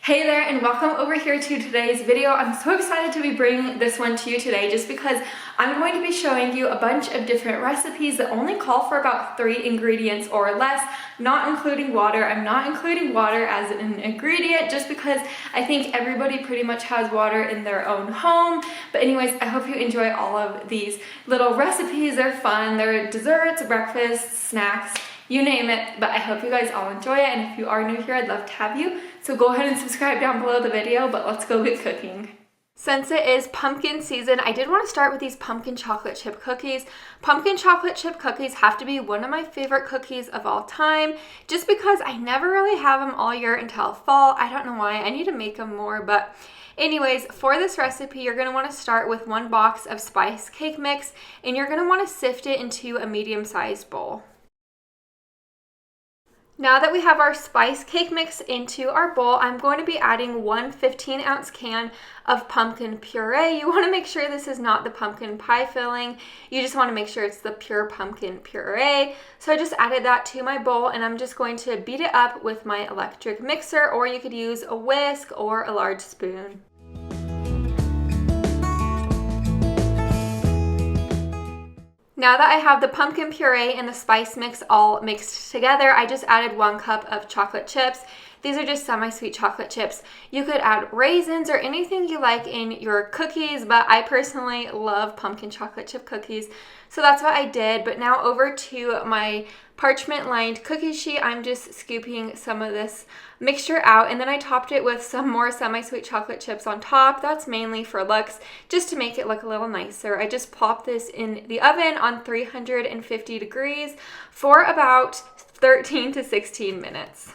Hey there and welcome over here to today's video. I'm so excited to be bringing this one to you today just because I'm going to be showing you a bunch of different recipes that only call for about 3 ingredients or less, not including water. I'm not including water as an ingredient just because I think everybody pretty much has water in their own home. But anyways, I hope you enjoy all of these little recipes. They're fun. They're desserts, breakfasts, snacks, you name it, but I hope you guys all enjoy it, and if you are new here, I'd love to have you. So go ahead and subscribe down below the video, but let's go get cooking. Since it is pumpkin season, I did want to start with these pumpkin chocolate chip cookies. Pumpkin chocolate chip cookies have to be one of my favorite cookies of all time, just because I never really have them all year until fall. I don't know why, I need to make them more, but anyways, for this recipe, you're going to want to start with 1 box of spice cake mix, and you're going to want to sift it into a medium-sized bowl. Now that we have our spice cake mix into our bowl, I'm going to be adding 1 15-ounce can of pumpkin puree. You want to make sure this is not the pumpkin pie filling. You just want to make sure it's the pure pumpkin puree. So I just added that to my bowl, and I'm just going to beat it up with my electric mixer, or you could use a whisk or a large spoon. Now that I have the pumpkin puree and the spice mix all mixed together, I just added 1 cup of chocolate chips. These are just semi-sweet chocolate chips. You could add raisins or anything you like in your cookies, but I personally love pumpkin chocolate chip cookies, so that's what I did. But now over to my parchment-lined cookie sheet, I'm just scooping some of this mixture out, and then I topped it with some more semi-sweet chocolate chips on top. That's mainly for looks, just to make it look a little nicer. I just popped this in the oven on 350 degrees for about 13 to 16 minutes.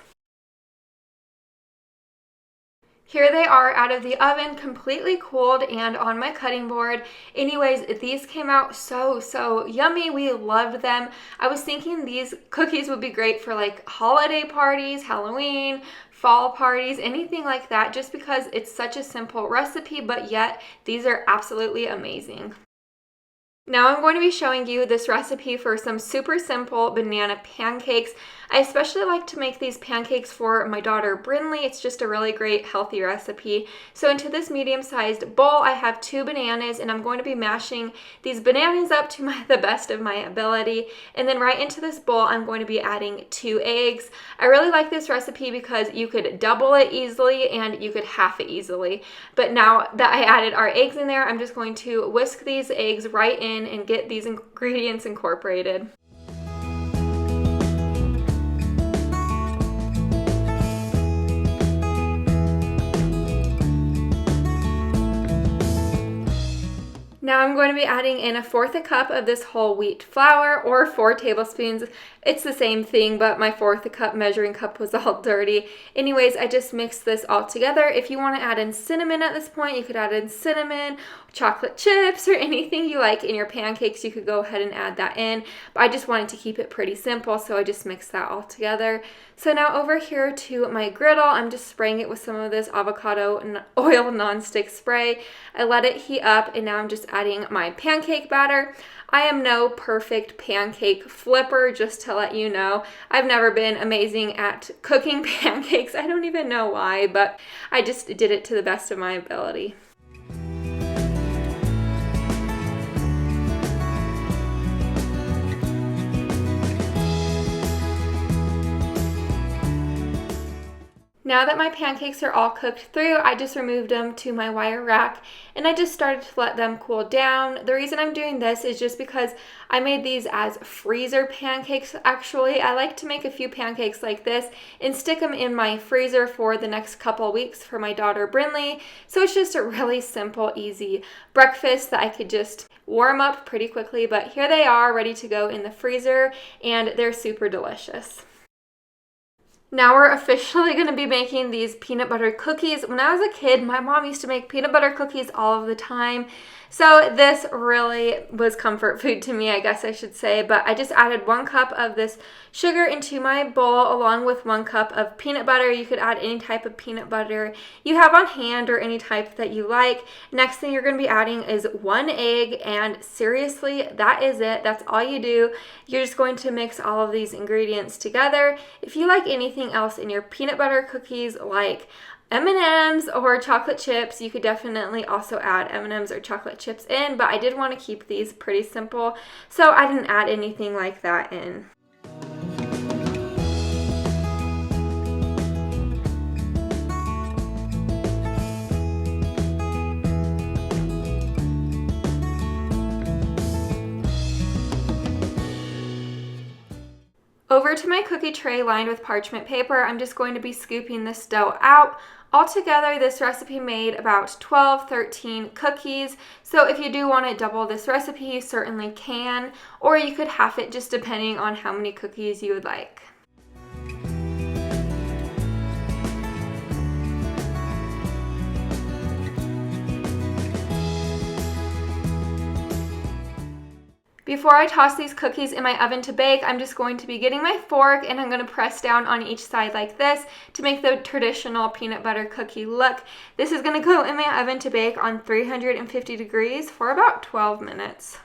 Here they are out of the oven, completely cooled and on my cutting board. Anyways, these came out so yummy. We loved them. I was thinking these cookies would be great for like holiday parties, Halloween, fall parties, anything like that, just because it's such a simple recipe, but yet these are absolutely amazing. Now I'm going to be showing you this recipe for some super simple banana pancakes. I especially like to make these pancakes for my daughter Brinley. It's just a really great healthy recipe. So into this medium-sized bowl, I have 2 bananas, and I'm going to be mashing these bananas up to the best of my ability. And then right into this bowl, I'm going to be adding 2 eggs. I really like this recipe because you could double it easily and you could half it easily. But now that I added our eggs in there, I'm just going to whisk these eggs right in and get these ingredients incorporated. Now I'm going to be adding in 1/4 cup of this whole wheat flour, or 4 tablespoons. It's the same thing, but my 1/4 cup measuring cup was all dirty. Anyways, I just mixed this all together. If you want to add in cinnamon at this point, you could add in cinnamon, chocolate chips, or anything you like in your pancakes. You could go ahead and add that in, but I just wanted to keep it pretty simple, so I just mixed that all together. So now over here to my griddle, I'm just spraying it with some of this avocado oil nonstick spray. I let it heat up, and now I'm just adding my pancake batter. I am no perfect pancake flipper, just to let you know. I've never been amazing at cooking pancakes. I don't even know why, but I just did it to the best of my ability. Now that my pancakes are all cooked through, I just removed them to my wire rack, and I just started to let them cool down. The reason I'm doing this is just because I made these as freezer pancakes. Actually, I like to make a few pancakes like this and stick them in my freezer for the next couple weeks for my daughter Brinley. So it's just a really simple, easy breakfast that I could just warm up pretty quickly. But here they are, ready to go in the freezer, and they're super delicious. Now we're officially going to be making these peanut butter cookies. When I was a kid, my mom used to make peanut butter cookies all of the time. So this really was comfort food to me, I guess I should say. But I just added 1 cup of this sugar into my bowl along with 1 cup of peanut butter. You could add any type of peanut butter you have on hand or any type that you like. Next thing you're going to be adding is 1 egg, and seriously, that is it. That's all you do. You're just going to mix all of these ingredients together. If you like anything else in your peanut butter cookies, like M&Ms or chocolate chips. You could definitely also add M&Ms or chocolate chips in, but I did want to keep these pretty simple, so I didn't add anything like that in. Over to my cookie tray lined with parchment paper, I'm just going to be scooping this dough out. Altogether, this recipe made about 13 cookies, so if you do want to double this recipe, you certainly can, or you could half it just depending on how many cookies you would like. Before I toss these cookies in my oven to bake, I'm just going to be getting my fork and I'm going to press down on each side like this to make the traditional peanut butter cookie look. This is going to go in my oven to bake on 350 degrees for about 12 minutes.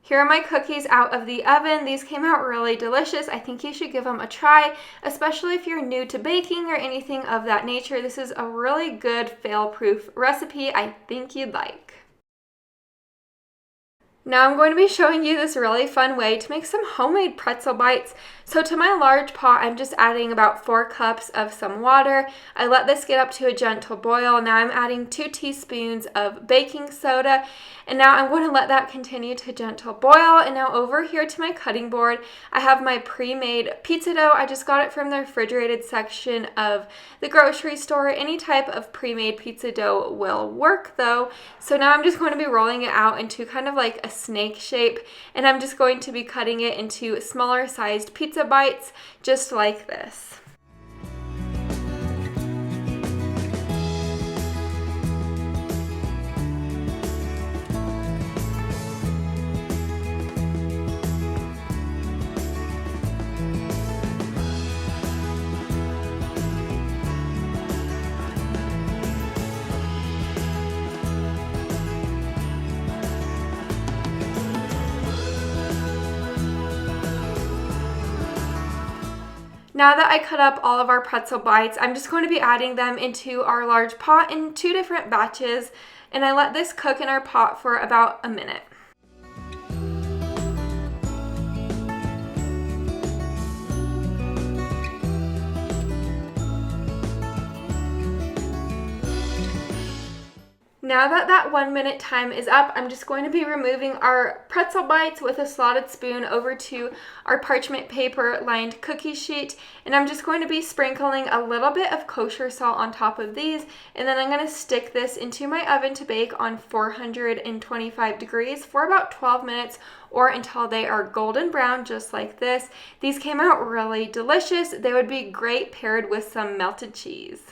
Here are my cookies out of the oven. These came out really delicious. I think you should give them a try, especially if you're new to baking or anything of that nature. This is a really good fail-proof recipe I think you'd like. Now I'm going to be showing you this really fun way to make some homemade pretzel bites. So to my large pot, I'm just adding about 4 cups of some water. I let this get up to a gentle boil. Now I'm adding 2 teaspoons of baking soda. And now I'm going to let that continue to gentle boil. And now over here to my cutting board, I have my pre-made pizza dough. I just got it from the refrigerated section of the grocery store. Any type of pre-made pizza dough will work though. So now I'm just going to be rolling it out into kind of like a snake shape, and I'm just going to be cutting it into smaller sized pizza bites just like this. Now that I cut up all of our pretzel bites, I'm just going to be adding them into our large pot in 2 different batches, and I let this cook in our pot for about a minute. Now that that 1 minute time is up, I'm just going to be removing our pretzel bites with a slotted spoon over to our parchment paper lined cookie sheet, and I'm just going to be sprinkling a little bit of kosher salt on top of these, and then I'm going to stick this into my oven to bake on 425 degrees for about 12 minutes or until they are golden brown just like this. These came out really delicious. They would be great paired with some melted cheese.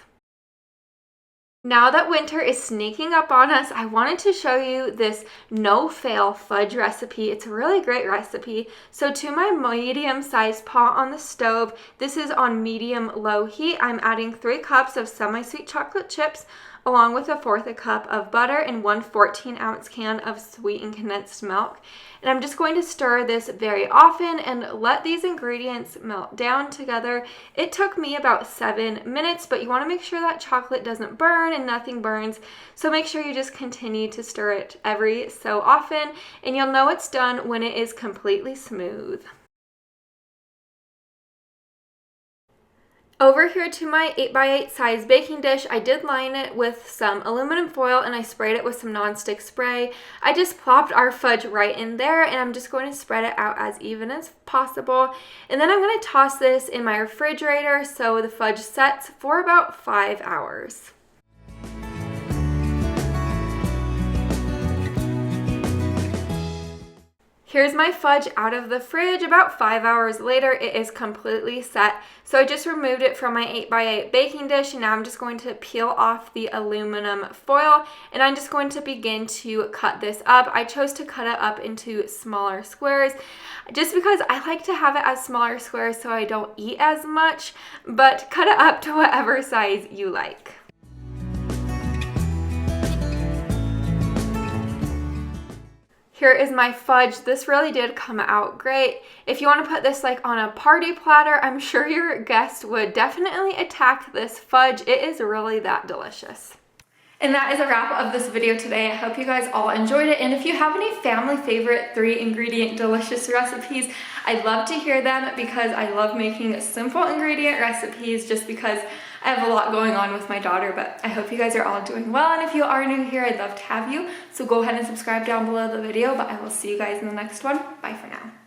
Now that winter is sneaking up on us, I wanted to show you this no-fail fudge recipe. It's a really great recipe. So to my medium-sized pot on the stove, this is on medium-low heat. I'm adding 3 cups of semi-sweet chocolate chips, along with 1/4 cup of butter and 1 14-ounce can of sweetened condensed milk. And I'm just going to stir this very often and let these ingredients melt down together. It took me about 7 minutes, but you want to make sure that chocolate doesn't burn and nothing burns. So make sure you just continue to stir it every so often, and you'll know it's done when it is completely smooth. Over here to my 8x8 size baking dish, I did line it with some aluminum foil and I sprayed it with some nonstick spray. I just plopped our fudge right in there, and I'm just going to spread it out as even as possible. And then I'm going to toss this in my refrigerator so the fudge sets for about 5 hours. Here's my fudge out of the fridge. About 5 hours later, it is completely set. So I just removed it from my 8x8 baking dish, and now I'm just going to peel off the aluminum foil, and I'm just going to begin to cut this up. I chose to cut it up into smaller squares just because I like to have it as smaller squares so I don't eat as much, but cut it up to whatever size you like. here is my fudge. This really did come out great. If you want to put this like on a party platter, I'm sure your guest would definitely attack this fudge. It is really that delicious. And that is a wrap of this video today. I hope you guys all enjoyed it. And if you have any family favorite 3-ingredient delicious recipes, I'd love to hear them because I love making simple ingredient recipes just because I have a lot going on with my daughter. But I hope you guys are all doing well. And if you are new here, I'd love to have you. So go ahead and subscribe down below the video. But I will see you guys in the next one. Bye for now.